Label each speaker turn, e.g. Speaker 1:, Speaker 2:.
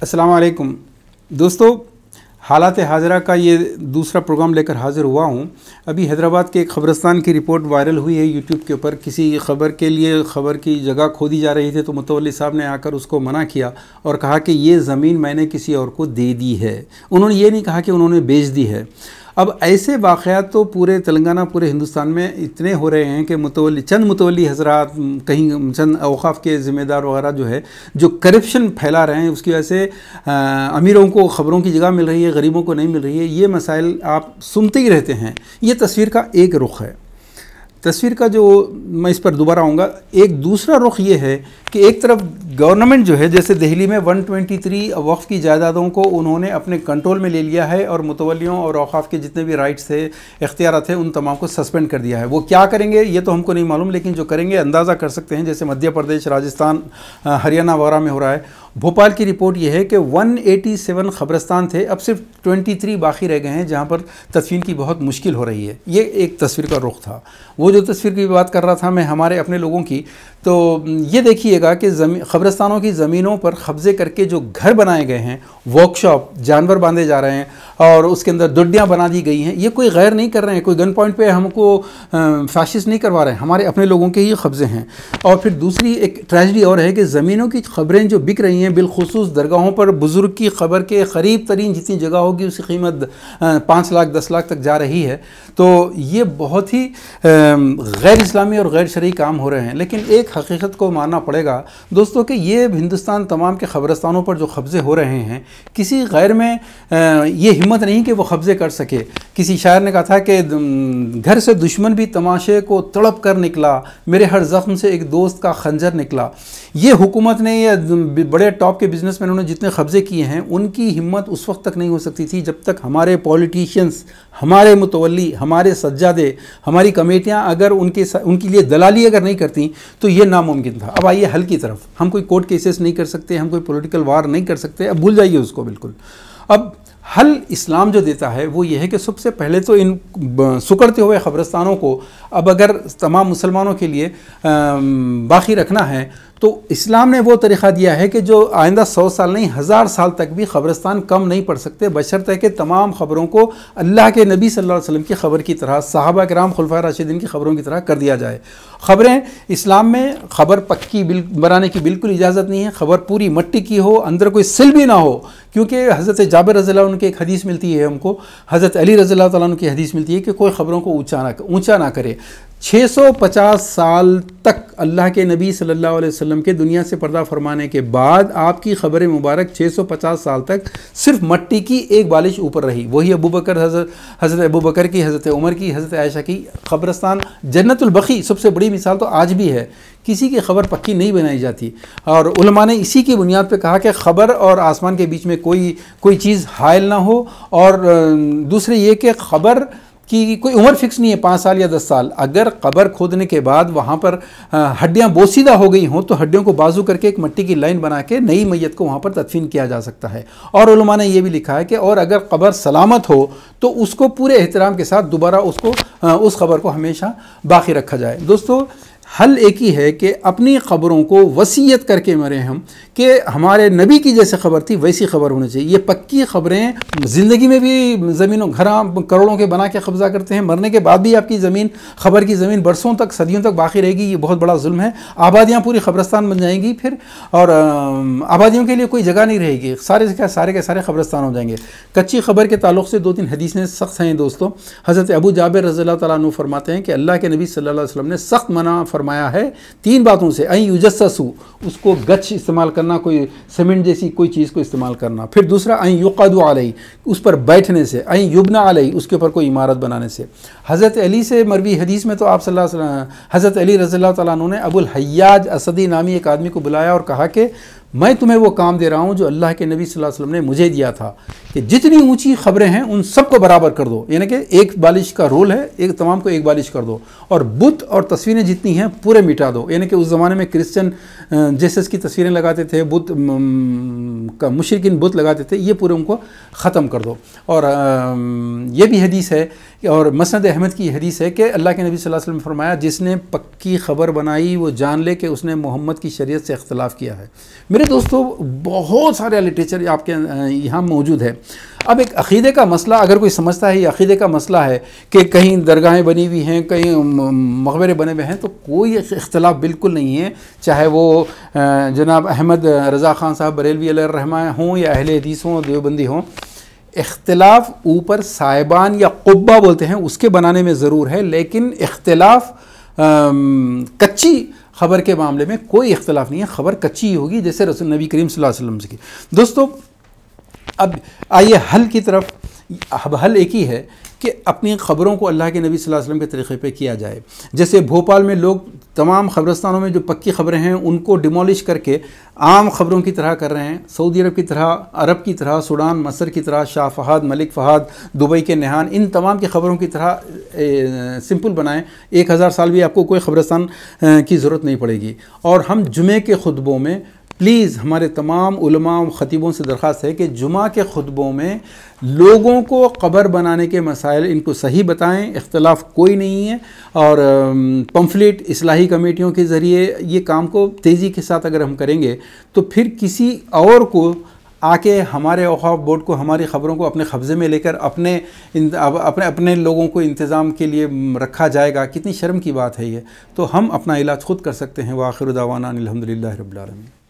Speaker 1: अस्सलाम वालेकुम दोस्तों, हालात हाज़रा का ये दूसरा प्रोग्राम लेकर हाज़िर हुआ हूँ। अभी हैदराबाद के एक ख़बरस्तान की रिपोर्ट वायरल हुई है यूट्यूब के ऊपर। किसी ख़बर के लिए ख़बर की जगह खोदी जा रही थी तो मुतवल्ली साहब ने आकर उसको मना किया और कहा कि ये ज़मीन मैंने किसी और को दे दी है। उन्होंने ये नहीं कहा कि उन्होंने बेच दी है। अब ऐसे वाक़यात तो पूरे तेलंगाना, पूरे हिंदुस्तान में इतने हो रहे हैं कि चंद मुतवल्ली हज़रात, कहीं चंद औक़ाफ़ के ज़िम्मेदार वगैरह जो है, जो करप्शन फैला रहे हैं, उसकी वजह से अमीरों को ख़बरों की जगह मिल रही है, गरीबों को नहीं मिल रही है। ये मसाइल आप सुनते ही रहते हैं। ये तस्वीर का एक रुख है। तस्वीर का जो मैं इस पर दोबारा आऊँगा, एक दूसरा रुख ये है कि एक तरफ गवर्नमेंट जो है, जैसे दिल्ली में 123 वक्फ़ की जायदादों को उन्होंने अपने कंट्रोल में ले लिया है और मुतवल्लियों और औक़ाफ़ के जितने भी राइट्स थे, इख्तियार थे, उन तमाम को सस्पेंड कर दिया है। वो क्या करेंगे ये तो हमको नहीं मालूम, लेकिन जो करेंगे अंदाज़ा कर सकते हैं। जैसे मध्य प्रदेश, राजस्थान, हरियाणा वगैरह में हो रहा है। भोपाल की रिपोर्ट ये है कि 187 ख़बरस्तान थे, अब सिर्फ 23 बाकी रह गए हैं जहाँ पर तदफीन की बहुत मुश्किल हो रही है। ये एक तस्वीर का रुख था। वो जो तस्वीर की बात कर रहा था मैं हमारे अपने लोगों की, तो ये देखिएगा कि ख़बरस्तानों की ज़मीनों पर कब्ज़े करके जो घर बनाए गए हैं, वर्कशॉप, जानवर बांधे जा रहे हैं और उसके अंदर दुड्डियाँ बना दी गई हैं। ये कोई गैर नहीं कर रहे हैं, कोई गन पॉइंट पे हमको फाशिस्ट नहीं करवा रहे हैं, हमारे अपने लोगों के ही कब्ज़े हैं। और फिर दूसरी एक ट्रेजेडी और है कि ज़मीनों की ख़बरें जो बिक रही हैं, बिलखुसूस दरगाहों पर बुज़ुर्ग की ख़बर के क़रीब तरीन जितनी जगह होगी उसकी कीमत 5 लाख 10 लाख तक जा रही है। तो ये बहुत ही गैर इस्लामी और गैर शरई काम हो रहे हैं। लेकिन एक हकीकत को मानना पड़ेगा दोस्तों कि ये हिंदुस्तान तमाम के ख़बरस्तानों पर जो कब्ज़े हो रहे हैं, किसी गैर में ये हिम्मत नहीं कि वो कब्ज़े कर सके। किसी शायर ने कहा था कि घर से दुश्मन भी तमाशे को तड़प कर निकला, मेरे हर ज़ख्म से एक दोस्त का खंजर निकला। ये हुकूमत ने या बड़े टॉप के बिजनेसमैनों ने जितने कब्ज़े किए हैं, उनकी हिम्मत उस वक्त तक नहीं हो सकती थी जब तक हमारे पॉलिटिशियंस, हमारे मुतवल्ली, हमारे सज्जादे, हमारी कमेटियाँ अगर उनके लिए दलाली अगर नहीं करती तो ये नामुमकिन था। अब आइए हल की तरफ। हम कोई कोर्ट केसेस नहीं कर सकते, हम कोई पॉलिटिकल वार नहीं कर सकते, अब भूल जाइए उसको बिल्कुल। अब हल इस्लाम जो देता है वो ये है कि सबसे पहले तो इन सुकड़ते हुए ख़बरस्तानों को अब अगर तमाम मुसलमानों के लिए बाकी रखना है तो इस्लाम ने वो तरीक़ा दिया है कि जो आइंदा 100 साल नहीं 1000 साल तक भी ख़बरस्तान कम नहीं पड़ सकते, बशर्ते कि तमाम ख़बरों को अल्लाह के नबी सल्लल्लाहु अलैहि वसल्लम की ख़बर की तरह, सहाबा किराम, खुलफाए राशिदीन की ख़बरों की तरह कर दिया जाए। ख़बरें इस्लाम में ख़बर पक्की बनाने की बिल्कुल इजाज़त नहीं है। ख़बर पूरी मट्टी की हो, अंदर कोई सिल भी ना हो, क्योंकि हज़रत जाबिर रज़ियल्लाहु अन्हु की एक हदीस मिलती है हमको, हज़रत अली रज़ियल्लाहु तआला अन्हु की हदीस मिलती है कि कोई ख़बरों को ऊँचा ना करे। 650 साल तक अल्लाह के नबी सल्लल्लाहु अलैहि वसल्लम के दुनिया से पर्दा फरमाने के बाद आपकी ख़बर मुबारक 650 साल तक सिर्फ मट्टी की एक बालिश ऊपर रही। वही अबू बकर, हज़रत अबू बकर की, हज़रत उमर की, हज़रत आयशा की क़ब्रस्तान जन्नतुल बक़ी सबसे बड़ी मिसाल तो आज भी है। किसी की ख़बर पक्की नहीं बनाई जाती और उलमा ने इसी की बुनियाद पर कहा कि ख़बर और आसमान के बीच में कोई चीज़ हायल ना हो। और दूसरे ये कि ख़बर कि कोई उम्र फिक्स नहीं है, 5 साल या 10 साल। अगर कब्र खोदने के बाद वहाँ पर हड्डियाँ बोसीदा हो गई हों तो हड्डियों को बाजू करके एक मिट्टी की लाइन बना के नई मैयत को वहाँ पर तदफीन किया जा सकता है। और उलमा ने यह भी लिखा है कि और अगर कब्र सलामत हो तो उसको पूरे एहतराम के साथ दोबारा उस कब्र को हमेशा बाकी रखा जाए। दोस्तों, हल एक ही है कि अपनी ख़बरों को वसीयत करके मरें हम, कि हमारे नबी की जैसे ख़बर थी वैसी ख़बर होनी चाहिए। ये पक्की ख़बरें ज़िंदगी में भी ज़मीनों घर करोड़ों के बना के कब्ज़ा करते हैं, मरने के बाद भी आपकी ज़मीन, ख़बर की ज़मीन बरसों तक, सदियों तक बाकी रहेगी। ये बहुत बड़ा जुल्म है। आबादियाँ पूरी क़ब्रस्तान बन जाएंगी फिर, और आबादियों के लिए कोई जगह नहीं रहेगी, सारे के सारे क़ब्रस्तान हो जाएंगे। कच्ची ख़बर के ताल्लुक़ से 2-3 हदीसें सख्त हैं दोस्तों। हज़रत अबू जाबिर रज़ियल्लाहु तआला अन्हु फरमाते हैं कि अल्लाह के नबी सल्लल्लाहु अलैहि वसल्लम ने सख्त मना फरमाया है 3 बातों से। अन युजस्ससु, उसको गच इस्तेमाल करना, कोई सीमेंट जैसी कोई चीज़ को इस्तेमाल करना। फिर दूसरा अन युक़दु अलैहि, उस पर बैठने से। अन युबना अलैहि, उसके ऊपर कोई इमारत बनाने से। हज़रत अली से मरवी हदीस में तो आप सल्लल्लाहु अलैहि वसल्लम, हज़रत अली रज़ियल्लाहु तआला अन्हु ने अबुल हय्याज असदी नामी एक आदमी को बुलाया और कहा कि मैं तुम्हें वो काम दे रहा हूँ जो अल्लाह के नबी सल्लल्लाहु अलैहि वसल्लम ने मुझे दिया था, कि जितनी ऊंची खबरें हैं उन सबको बराबर कर दो। यानी कि एक बालिश का रोल है, एक तमाम को एक बालिश कर दो, और बुत और तस्वीरें जितनी हैं पूरे मिटा दो। यानी कि उस ज़माने में क्रिश्चियन जेसस की तस्वीरें लगाते थे, बुत مشرکین بت لگاتے تھے، یہ پورے ان کو ختم کر دو۔ اور یہ بھی حدیث ہے اور مسند احمد کی حدیث ہے کہ اللہ کے نبی صلی اللہ علیہ وسلم نے فرمایا جس نے پکی خبر بنائی وہ جان لے کہ اس نے محمد کی شریعت سے اختلاف کیا ہے۔ میرے دوستو بہت سارے لٹریچر آپ کے یہاں موجود ہے۔ اب ایک عقیدے کا مسئلہ اگر کوئی سمجھتا ہے یہ عقیدے کا مسئلہ ہے کہ کہیں درگاہیں بنی ہوئی ہیں، کہیں مقبرے بنے ہوئے ہیں، تو کوئی اختلاف بالکل نہیں ہے، چاہے وہ جناب احمد رضا خان صاحب بریلوی علیہ الرحمہ ہوں یا اہل حدیث ہوں، دیوبندی ہوں۔ اختلاف اوپر صاحبان یا قبہ بولتے ہیں اس کے بنانے میں ضرور ہے، لیکن اختلاف کچی خبر کے معاملے میں کوئی اختلاف نہیں ہے۔ خبر کچی ہی ہوگی جیسے رسول نبی کریم صلی اللہ علیہ وسلم سے کی۔ دوستو اب آئیے حل کی طرف۔ اب حل ایک ہی ہے کہ اپنی خبروں کو اللہ کے نبی صلی اللہ علیہ وسلم کے طریقے پہ کیا جائے۔ جیسے بھوپال میں لوگ تمام قبرستانوں میں جو پکی خبریں ہیں ان کو ڈیمولش کر کے عام خبروں کی طرح کر رہے ہیں، سعودی عرب کی طرح، عرب کی طرح، سوڈان، مصر کی طرح، شاہ فہد، ملک فہد، دبئی کے نہان، ان تمام کی خبروں کی طرح سمپل بنائیں۔ 1000 سال بھی آپ کو کوئی قبرستان کی ضرورت نہیں پڑے گی۔ اور ہم جمعے کے خطبوں میں پلیز ہمارے تمام علماء و خطیبوں سے درخواست ہے کہ جمعہ کے خطبوں میں لوگوں کو قبر بنانے کے مسائل ان کو صحیح بتائیں، اختلاف کوئی نہیں ہے۔ اور پمفلیٹ اصلاحی کمیٹیوں کے ذریعے یہ کام کو تیزی کے ساتھ اگر ہم کریں گے تو پھر کسی اور کو آ کے ہمارے اوقاف بورڈ کو ہماری خبروں کو اپنے قبضے میں لے کر اپنے لوگوں کو انتظام کے لیے رکھا جائے گا، کتنی شرم کی بات ہے یہ۔ تو ہم اپنا علاج خود کر سکتے ہیں۔ وآخر دعوانا الحمدللہ رب العالمین۔